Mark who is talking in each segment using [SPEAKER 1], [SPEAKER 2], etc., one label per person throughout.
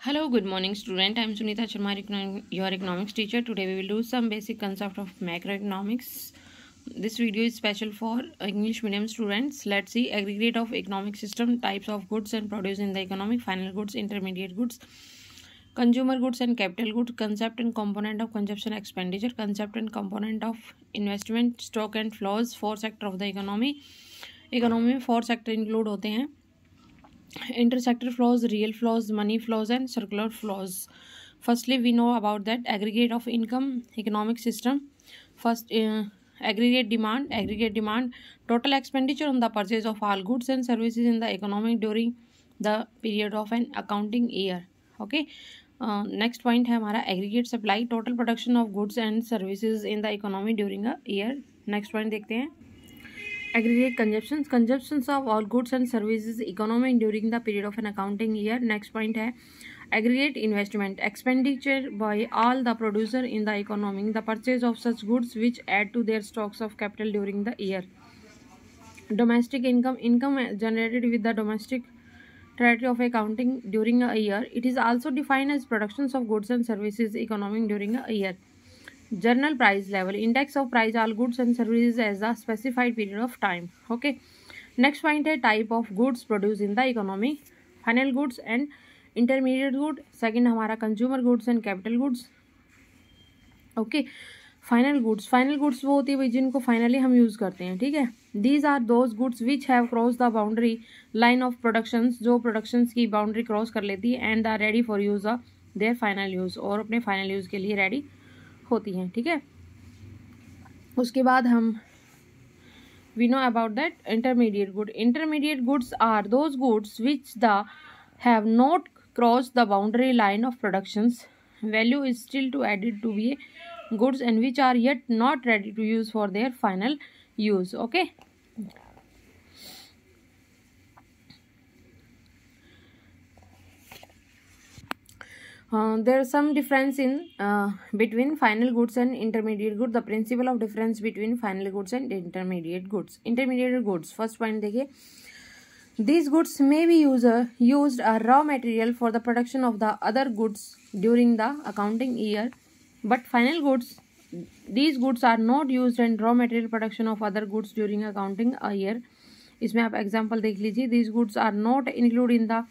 [SPEAKER 1] Hello, good morning, student. I'm Sunita Sharma, your economics teacher. Today we will do some basic concept of macroeconomics. This video is special for English medium students. Let's see aggregate of economic system, types of goods and produce in the economy, final goods, intermediate goods, consumer goods and capital goods, concept and component of consumption expenditure, concept and component of investment, stock and flows, four sector of the economy. Economy में four sector include होते हैं: intersector flows, real flows, money flows and circular flows. Firstly, we know about that aggregate of income economic system. First, aggregate demand, total expenditure on the purchase of all goods and services in the economy during the period of an accounting year. Okay. Next point है हमारा aggregate supply, total production of goods and services in the economy during a year. Next point देखते हैं aggregate consumptions of all goods and services economy during the period of an accounting year. Next point है aggregate investment, expenditure by all the producer in the economy, the purchase of such goods which add to their stocks of capital during the year. Domestic income generated with the domestic territory of accounting during a year. It is also defined as productions of goods and services economy during a year. General price level, index of price all goods and services as a specified period of time. Okay. Next point है type of goods produced in the economy, final goods and intermediate good. Second हमारा consumer goods and capital goods. Okay. Final goods वो होती है भाई जिनको finally हम use करते हैं. ठीक है. These are those goods which have cross the boundary line of productions, जो प्रोडक्शंस की बाउंड्री क्रॉस कर लेती है and are ready for use of their final use, और अपने फाइनल यूज़ के लिए रेडी होती हैं. ठीक है. उसके बाद हम we know about that intermediate goods are those goods which the have not cross the boundary line of productions, value is still to added to be goods and which are yet not ready to use for their final use. Okay. There is some difference in between final goods and intermediate goods. The principle of difference between final goods and intermediate goods. First point देखिए, these goods may be used a raw material for the production of the other goods during the accounting year, but final goods, these goods are not used in raw material production of other goods during accounting a year. इसमें आप example देख लीजिए. these goods are not included in the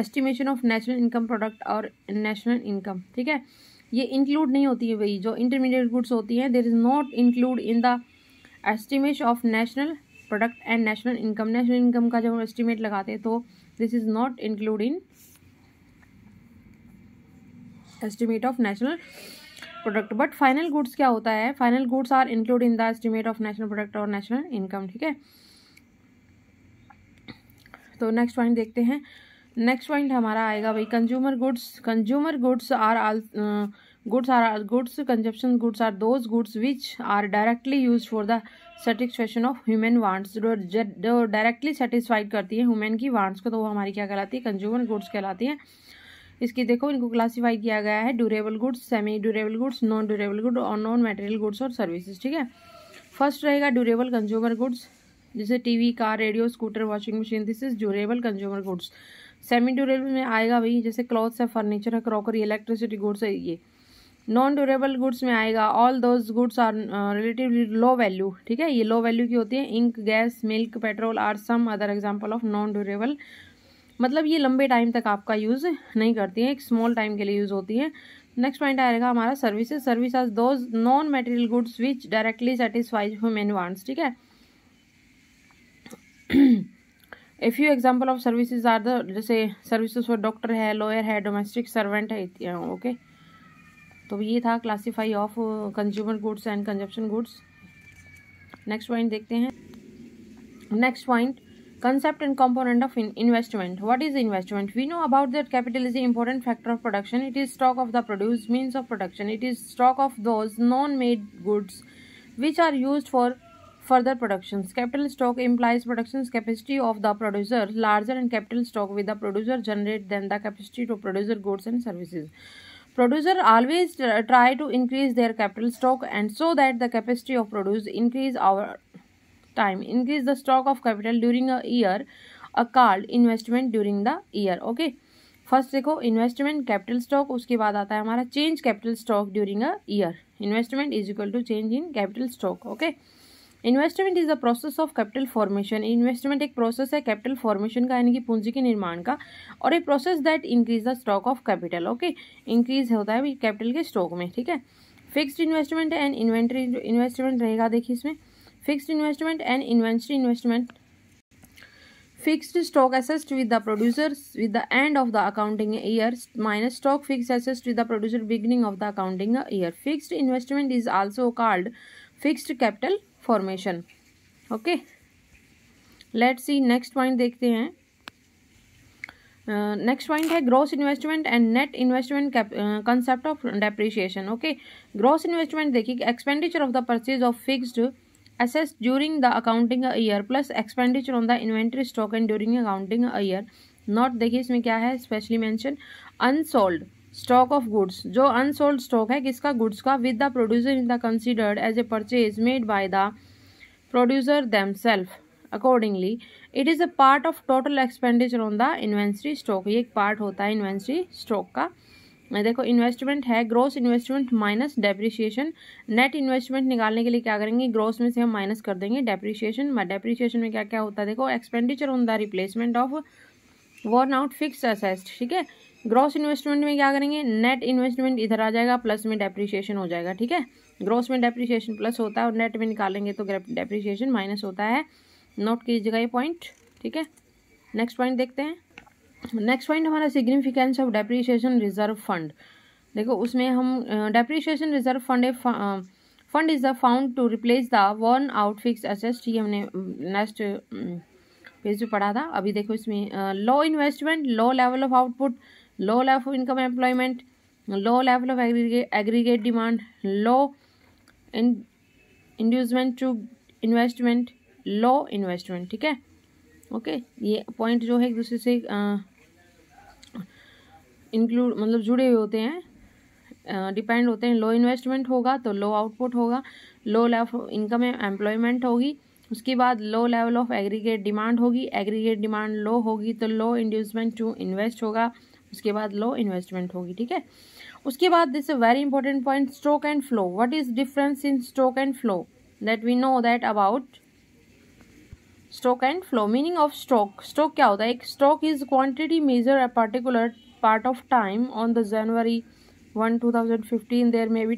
[SPEAKER 1] estimation of national income product और national income. ठीक है. ये include नहीं होती है भाई. जो इंटरमीडिएट गुड्स होती हैं there is not include in the estimation of national product and national income. national income का जब हम estimate लगाते हैं तो this is not include in estimate of national product. But final goods क्या होता है? Final goods are include in the estimate of national product और नेशनल इनकम. ठीक है. तो नेक्स्ट पॉइंट देखते हैं. नेक्स्ट पॉइंट हमारा आएगा भाई consumer goods. Goods consumption goods are those goods which are directly use for the satisfaction of human wants, जो डायरेक्टली सेटिस्फाइड करती है ह्यूमन की वांट्स को, तो वो हमारी क्या कहलाती है? कंज्यूमर गुड्स कहलाती हैं. इसकी देखो, इनको क्लासीफाई किया गया है durable goods, semi durable goods, non durable good और नॉन मटेरियल गुड्स और सर्विसेज. ठीक है. फर्स्ट रहेगा ड्यूरेबल कंज्यूमर गुड्स, जैसे TV, car, radio, scooter, washing machine. This is durable consumer goods. Semi durable में आएगा भाई जैसे क्लॉथ्स है, फर्नीचर है, क्रॉकरी, इलेक्ट्रिसिटी गुड्स है ये. नॉन ड्यूरेबल गुड्स में आएगा all those goods are relatively low value. ठीक है. ये लो वैल्यू की होती है. Ink, gas, milk, petrol are some other example of non durable. मतलब ये लंबे टाइम तक आपका यूज़ नहीं करती है, एक स्मॉल टाइम के लिए यूज़ होती है. नेक्स्ट पॉइंट आएगा हमारा services. Service are those non material goods which directly satisfy human wants. ठीक है. A few example of services are the, जैसे सर्विसेज फॉर डॉक्टर है, लॉयर है, डोमेस्टिक सर्वेंट है. ओके. तो ये था classify of consumer goods and consumption goods. Next point देखते हैं. Next point, concept and component of investment. What is investment? We know about that capital is an important factor of production. It is stock of the produced means of production. It is stock of those non-made goods which are used for further productions. Capital stock implies production capacity of the producer. Larger and capital stock with the producer generate than the capacity to produce goods and services. Producer always try to increase their capital stock and so that the capacity of produce increase our time. Increase the stock of capital during a year are called investment during the year. Okay. First देखो investment capital stock, उसके बाद आता है हमारा change capital stock during a year. Investment is equal to change in capital stock. Okay, investment is the process of capital formation. Investment एक process है capital formation का, यानी कि पूंजी के निर्माण का, और एक process that increase the stock of capital. Okay, increase होता है कैपिटल के स्टॉक में, ठीक है। Fixed investment and inventory investment रहेगा, देखिए इसमें fixed investment and inventory investment. Fixed stock assessed with the producers with the end of the accounting year minus stock fixed assessed with the producer beginning of the accounting year. Fixed investment is also called fixed capital formation. Okay, let's see next point देखते हैं। Next point है gross investment and net investment concept of depreciation. Okay, gross investment देखिए expenditure of the purchase of fixed assessed during the accounting year plus expenditure on the inventory stock and during accounting year not। देखिए इसमें क्या है specially mention unsold stock of goods, जो unsold stock है किसका, goods का, with the producer in the considered as a purchase made by the producer themselves accordingly it is a part of total expenditure on the inventory stock. ये एक part होता है inventory stock का। देखो investment है gross investment minus depreciation. Net investment निकालने के लिए क्या करेंगे, ग्रॉस में से हम माइनस कर देंगे डेप्रिसिएशन। डेप्रिसिएशन में क्या क्या होता है, देखो expenditure on the replacement of worn out fixed assets, ठीक है। ग्रॉस इन्वेस्टमेंट में क्या करेंगे, नेट इन्वेस्टमेंट इधर आ जाएगा, प्लस में डेप्रिसिएशन हो जाएगा, ठीक है। ग्रॉस में डेप्रिसिएशन प्लस होता है और नेट में निकालेंगे तो डेप्रिसिएशन माइनस होता है। नोट कीजिएगा ये पॉइंट, ठीक है। नेक्स्ट पॉइंट देखते हैं। नेक्स्ट पॉइंट हमारा significance of depreciation reserve fund. देखो उसमें हम depreciation reserve fund fund is the found to replace the worn out fix assets. ये हमने नेक्स्ट पेज पे पढ़ा था। अभी देखो इसमें low investment, low level of output, low level of income employment, low level of aggregate demand, low inducement to investment, low investment, ठीक है। ओके, ये पॉइंट जो है एक दूसरे से इंक्लूड मतलब जुड़े हुए होते हैं, डिपेंड होते हैं। लो इन्वेस्टमेंट होगा तो लो आउटपुट होगा, लो लेवल ऑफ इनकम एम्प्लॉयमेंट होगी, उसके बाद लो लेवल ऑफ एग्रीगेट डिमांड होगी, एग्रीगेट डिमांड लो होगी तो लो इंड्यूसमेंट टू इन्वेस्ट होगा, उसके बाद लो इन्वेस्टमेंट होगी, ठीक है। उसके बाद this very important point stock and flow. What is difference in stock and flow, that we know that about stock and flow. Meaning of stock, stock क्या होता है, एक stock is quantity measure a particular part of time on the January 1 2015 there may be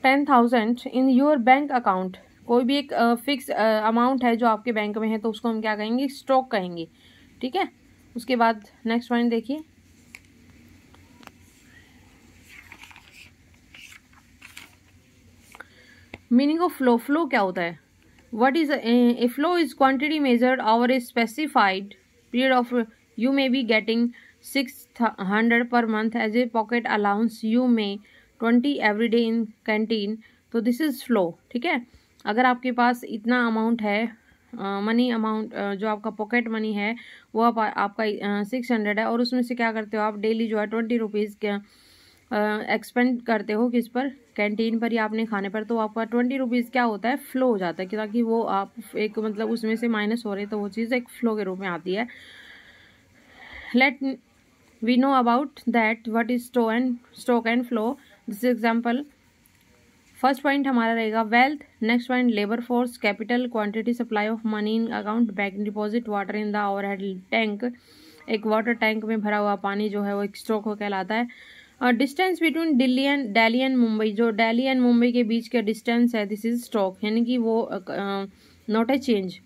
[SPEAKER 1] 10,000 in your bank account. कोई भी एक fix amount है जो आपके बैंक में है तो उसको हम क्या कहेंगे, स्टॉक कहेंगे, ठीक है। उसके बाद नेक्स्ट पॉइंट देखिए, मीनिंग ऑफ फ्लो। फ्लो क्या होता है, what is a flow is quantity measured over a specified period of you may be getting 600 per month as a pocket allowance, you may 20 every day in canteen, तो this is flow, ठीक है। अगर आपके पास इतना amount है money amount जो आपका pocket money है वो आपका 600 है और उसमें से क्या करते हो आप डेली जो है 20 रुपीज़ एक्सपेंड करते हो किस पर, कैंटीन पर या अपने खाने पर, तो आपका 20 रुपीज़ क्या होता है, फ्लो हो जाता है, ताकि वो आप एक मतलब उसमें से माइनस हो रहे तो वो चीज़ एक फ्लो के रूप में आती है। Let we know about that what is stock and flow. This example, first point हमारा रहेगा wealth, next point labour force, capital, quantity, supply of money in account, bank deposit, water in the overhead tank. एक water tank में भरा हुआ पानी जो है वो एक स्टॉक हो कहलाता है। Distance between Delhi and Mumbai, जो दिल्ली एंड मुंबई के बीच का डिस्टेंस है दिस इज स्टॉक, यानी कि वो नॉट ए चेंज।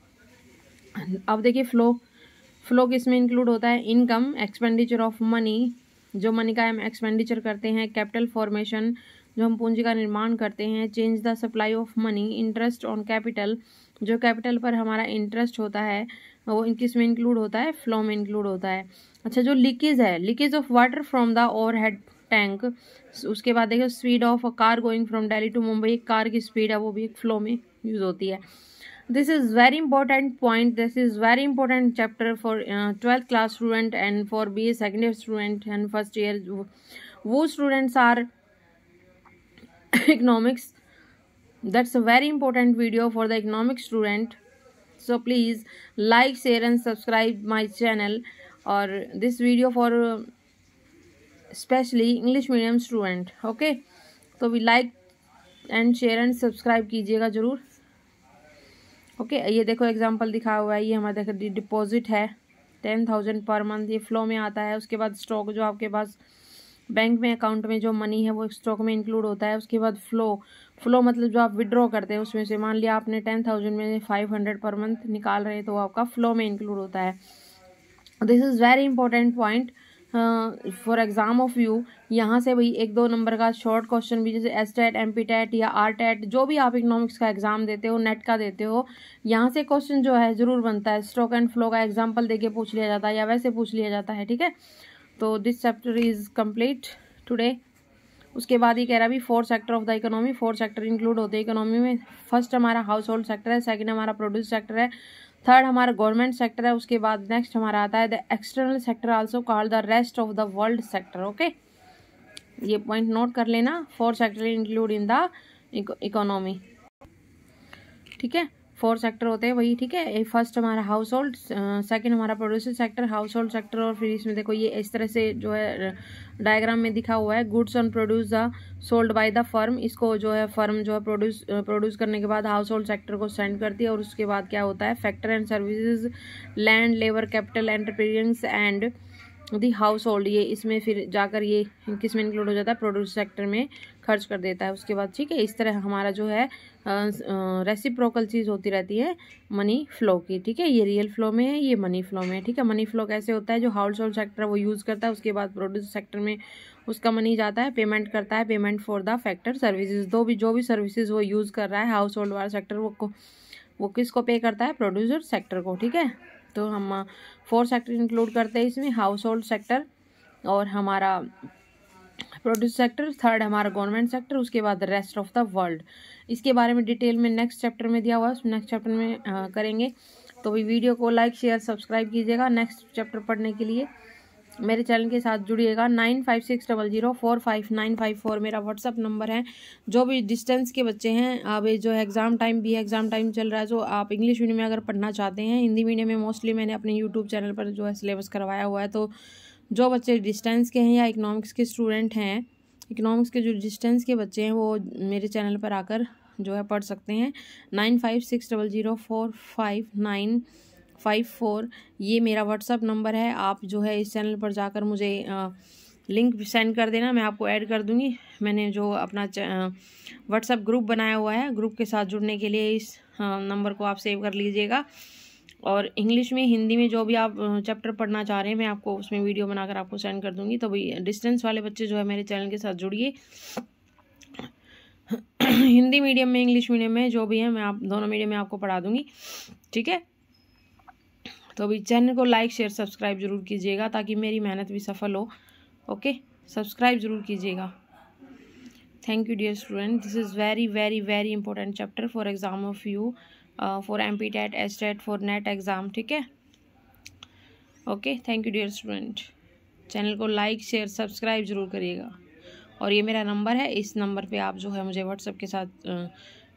[SPEAKER 1] अब देखिए फ्लो किस में इंक्लूड होता है, इनकम, एक्सपेंडिचर ऑफ मनी, जो मनी का हम एक्सपेंडिचर करते हैं, कैपिटल फॉर्मेशन, जो हम पूंजी का निर्माण करते हैं, change the supply of money, interest on capital, जो कैपिटल पर हमारा इंटरेस्ट होता है वो किस में इंक्लूड होता है, फ्लो में इंक्लूड होता है। अच्छा, जो लीकेज है, leakage of water from the overhead tank, उसके बाद देखो speed of a car going from Delhi to Mumbai, एक कार की स्पीड है वो भी एक फ्लो में यूज होती है। This is very important point, this is very important chapter for 12th class student and for BA second year student and first year, वो students are economics. That's a very important video for the economics student, so please like, share and subscribe my channel और this video for specially English medium student. Okay, तो भी like and share and subscribe कीजिएगा ज़रूर। Okay, ये देखो example दिखा हुआ है, ये हमारा देखो डिपॉजिट है 10,000 पर मंथ, ये फ्लो में आता है। उसके बाद स्टॉक जो आपके पास बैंक में अकाउंट में जो मनी है वो स्टॉक में इंक्लूड होता है। उसके बाद फ्लो मतलब जो आप विड्रॉ करते हैं उसमें से मान लिया आपने 10,000 में 500 पर मंथ निकाल रहे हैं तो आपका फ्लो में इंक्लूड होता है। This is very important point for exam of you. यहाँ से भाई 1-2 नंबर का शॉर्ट क्वेश्चन भी, जैसे एसटेट, एमपीटेट या आरटेट, जो भी आप इकोनॉमिक्स का एग्जाम देते हो, नेट का देते हो, यहाँ से क्वेश्चन जो है ज़रूर बनता है। स्टॉक एंड फ्लो का एग्जाम्पल देके पूछ लिया जाता है या वैसे पूछ लिया जाता है। ठीक है, तो this chapter is complete today. उसके बाद ये कह रहा भी 4 sector of the economy, 4 sector include होते हैं इकोनॉमी में। फर्स्ट हमारा हाउस होल्ड सेक्टर है, सेकंड हमारा प्रोड्यूस सेक्टर है, थर्ड हमारा गवर्नमेंट सेक्टर है। उसके बाद नेक्स्ट हमारा आता है the external sector, also called the rest of the world sector. Okay, ये पॉइंट नोट कर लेना, 4 sector include in the economy. ठीक है, 4 सेक्टर होते हैं वही। ठीक है, फर्स्ट हमारा हाउस होल्ड, सेकेंड हमारा producer sector, house hold sector, और फिर इसमें देखो ये इस तरह से जो है डायग्राम में दिखा हुआ है, goods on produce the sold by the firm. इसको जो है फर्म जो है प्रोड्यूस करने के बाद हाउस होल्ड सेक्टर को सेंड करती है। और उसके बाद क्या होता है, factor and services, land, labour, capital, entrepreneurs and the house hold, ये इसमें फिर जाकर ये किस में इंक्लूड हो जाता है, प्रोड्यूस सेक्टर में खर्च कर देता है। उसके बाद ठीक है, इस तरह हमारा जो है रेसिप्रोकल चीज़ होती रहती है मनी फ्लो की। ठीक है, ये रियल फ्लो में है, ये मनी फ्लो में है। ठीक है, मनी फ्लो कैसे होता है, जो हाउस होल्ड सेक्टर वो यूज़ करता है, उसके बाद प्रोड्यूस सेक्टर में उसका मनी जाता है, पेमेंट करता है, payment for the factor services. जो भी सर्विसेज वो यूज़ कर रहा है हाउस होल्ड वाला सेक्टर, वो किसको पे करता है, प्रोड्यूसर सेक्टर को। ठीक है, तो हम 4 सेक्टर इंक्लूड करते हैं इसमें, हाउस होल्ड सेक्टर और हमारा प्रोड्यूस सेक्टर, थर्ड हमारा गवर्नमेंट सेक्टर, उसके बाद रेस्ट ऑफ द वर्ल्ड। इसके बारे में डिटेल में नेक्स्ट चैप्टर में दिया हुआ है, नेक्स्ट चैप्टर में करेंगे। तो भी वीडियो को लाइक शेयर सब्सक्राइब कीजिएगा। नेक्स्ट चैप्टर पढ़ने के लिए मेरे चैनल के साथ जुड़िएगा। 9560045954 मेरा व्हाट्सअप नंबर है। जो भी डिस्टेंस के बच्चे हैं, अब जो है एग्ज़ाम टाइम भी है, एग्ज़ाम टाइम चल रहा है, जो आप इंग्लिश मीडियम में अगर पढ़ना चाहते हैं, हिंदी मीडियम में मोस्टली मैंने अपने यूट्यूब चैनल पर जो है सिलेबस करवाया हुआ है। तो जो बच्चे डिस्टेंस के हैं या इकोनॉमिक्स के स्टूडेंट हैं, इकोनॉमिक्स के जो डिस्टेंस के बच्चे हैं वो मेरे चैनल पर आकर जो है पढ़ सकते हैं। 9560045954 ये मेरा व्हाट्सअप नंबर है। आप जो है इस चैनल पर जाकर मुझे लिंक सेंड कर देना, मैं आपको ऐड कर दूंगी। मैंने जो अपना व्हाट्सअप ग्रुप बनाया हुआ है, ग्रुप के साथ जुड़ने के लिए इस नंबर को आप सेव कर लीजिएगा। और इंग्लिश में, हिंदी में जो भी आप चैप्टर पढ़ना चाह रहे हैं, मैं आपको उसमें वीडियो बनाकर आपको सेंड कर दूंगी। तो भाई डिस्टेंस वाले बच्चे जो है मेरे चैनल के साथ जुड़िए। हिंदी मीडियम में, इंग्लिश मीडियम में जो भी है, मैं आप दोनों मीडियम में आपको पढ़ा दूंगी। ठीक है, तो अभी चैनल को लाइक शेयर सब्सक्राइब जरूर कीजिएगा ताकि मेरी मेहनत भी सफल हो। ओके, सब्सक्राइब जरूर कीजिएगा। Thank you dear student, this is very very very important chapter for exam of you, for MPTET, STET, for NET exam. ठीक है, okay, thank you dear student. Channel को लाइक शेयर सब्सक्राइब जरूर करिएगा। और ये मेरा नंबर है, इस नंबर पे आप जो है मुझे व्हाट्सएप के साथ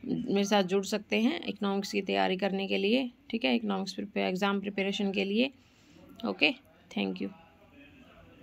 [SPEAKER 1] मेरे साथ जुड़ सकते हैं इकोनॉमिक्स की तैयारी करने के लिए। ठीक है, इकोनॉमिक्स एग्ज़ाम प्रिपरेशन के लिए। Okay, thank you.